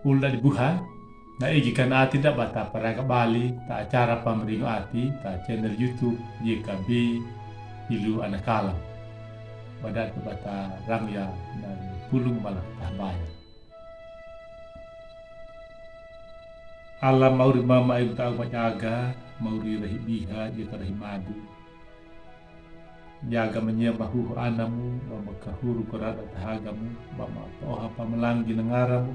Ulda di buha na igikan ati da bata para Bali ta acara pamringo ati ta channel YouTube YKB Ilu Anakala badat bata rangya dan pulung malah tahbaya. Alam mauri mama ibu tahu majaga mauri rahi biha jika rahi madu jaga menyembahu anamu mama kahuru kerada tahagamu mama toha pamelangi nengaramu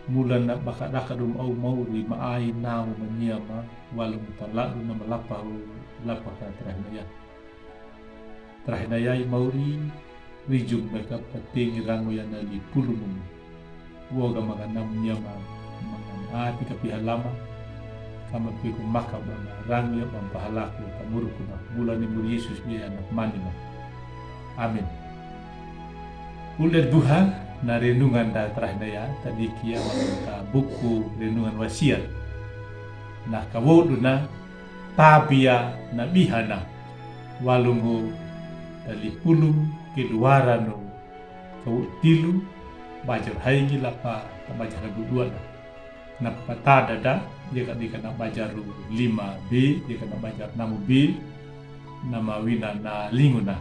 mulan na bakadakadum au mauri maai namu menyema walau taladu na melapahu lapaka terahinaya mauri rijung mereka peting rangu yang nali pulumu woga maganam menyema ati kapihan lama kama piku maka bana rangya pampahalaku tamuruku na bulan ibu Yesus biya anak manima. Amin. Ulat buha na renungan da terahinaya tadi kia ka buku renungan wasiat na kawodu na tabia na bihana walungu dali pulung keluarano kau tilu bajar haigi lapa bajar dua na patada da jika dikana bajaru 5B jika na bajar 6B na mawina na linguna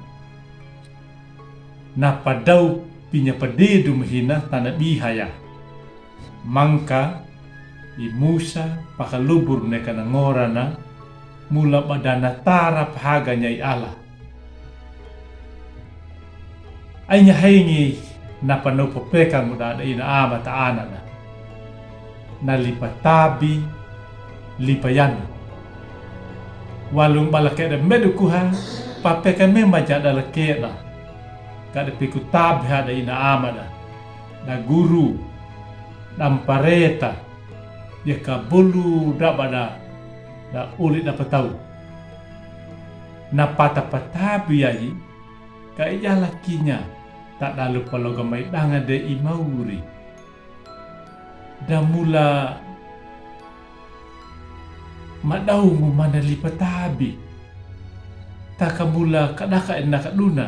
na padau pinya padedu mahina tanah bihaya mangka i Musa pakalubur neka na ngorana mula badana tara pahaganya i Allah ainya haingi na panopo peka muda ina ama taana na lipatabi lipayana walung balakeda medukuha papeka memang jada lekeda kada piku tabi hada ina amada na guru nampareta ya kabulu dabada da ulit dapat tahu na patabi yai ka ijala kinya tak dalu kalau gamai danga de imauri da mula madau mu mana lipatabi takamula kadaka ena kaduna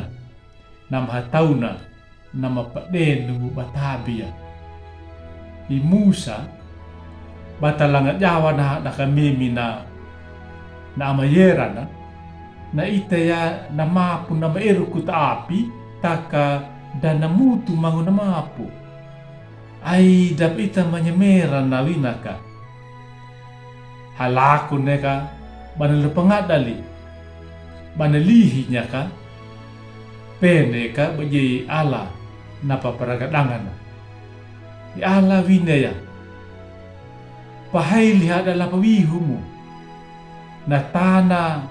nam hatauna nama paden nungu batabia i Musa batalangat Jawa na kami na amayera na itaya na mapu na maeru kuta api taka dana mutu mangu na mapu ai dap ita manyamera na winaka halaku neka banal pengadali banalihinya ka pene ka baji ala napa paragadangan di ala winaya pahai lihat adalah pawihumu na tana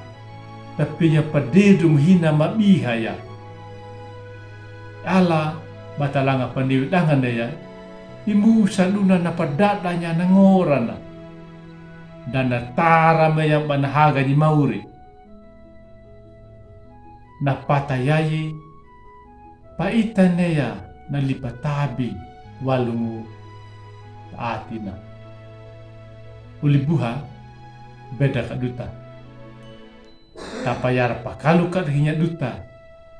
tapinya padedum hina mabihaya ala batalanga pandiwidangan daya imu saluna na padadanya nangorana dan natara mayang banahaga ni mauri na patayayi paitaneya na lipatabi walungu atina ulibuha beda kaduta tapayar pakalu kadhinya duta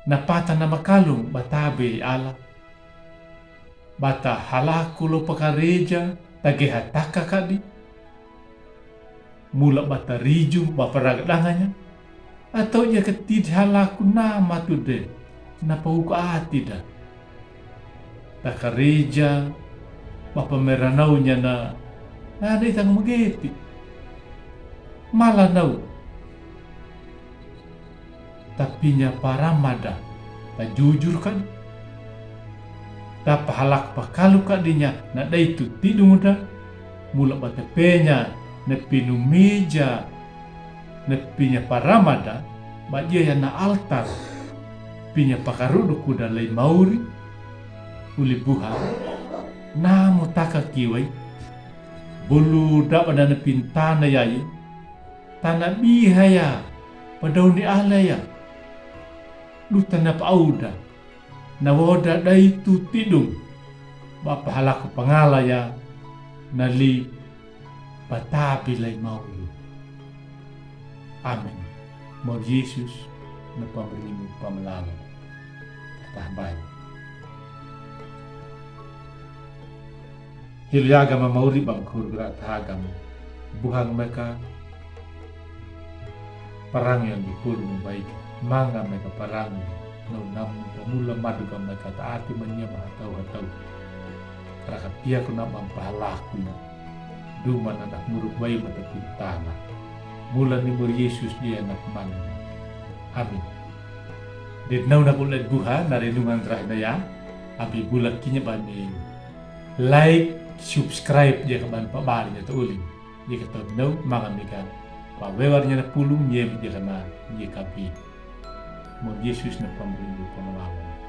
na pata na makalung batabe ala bata halaku lo pakareja tagehataka kadi mula bata riju baparagdanganya atau ya ketid halaku nama tude na pauka atida takareja bapameranaunya na ada itang mageti malanau tapinya paramada tak jujur kan dapat halak pakalu kadinya na daitu tidung muda mula batepenya na pinu meja na pinya paramada badia ya na altar pinya pakarudu kuda lai mauri uli buha namu taka kiwai bulu dapat na pintana yai tanah bihaya padauni alaya lutana pauda na woda daitu tidung bapa halaku pangalaya nali patapi lai maulu. Amin. Mau Yesus na pamrimu pamelalang tatahbay. Hilyaga mamauri bang kurga tahagam. Buhang mereka parang yang dipulu baik. Manga mereka parang. No nam pemula maduga mereka taati menyembah atau karena dia kena mampahalaku na. Duman anak muruk bayi mata pintana. Mula ni mur Yesus dia anak mana. Amin. Ditnau na kulit buha narinungan terakhir na ya. Abi bulat kinya bani like, subscribe dia keban pak bari nya uling. Dia kata no mangan dia pak wewarnya na pulung dia kena dia kapi. Mun Yesus na pemberi pengalaman.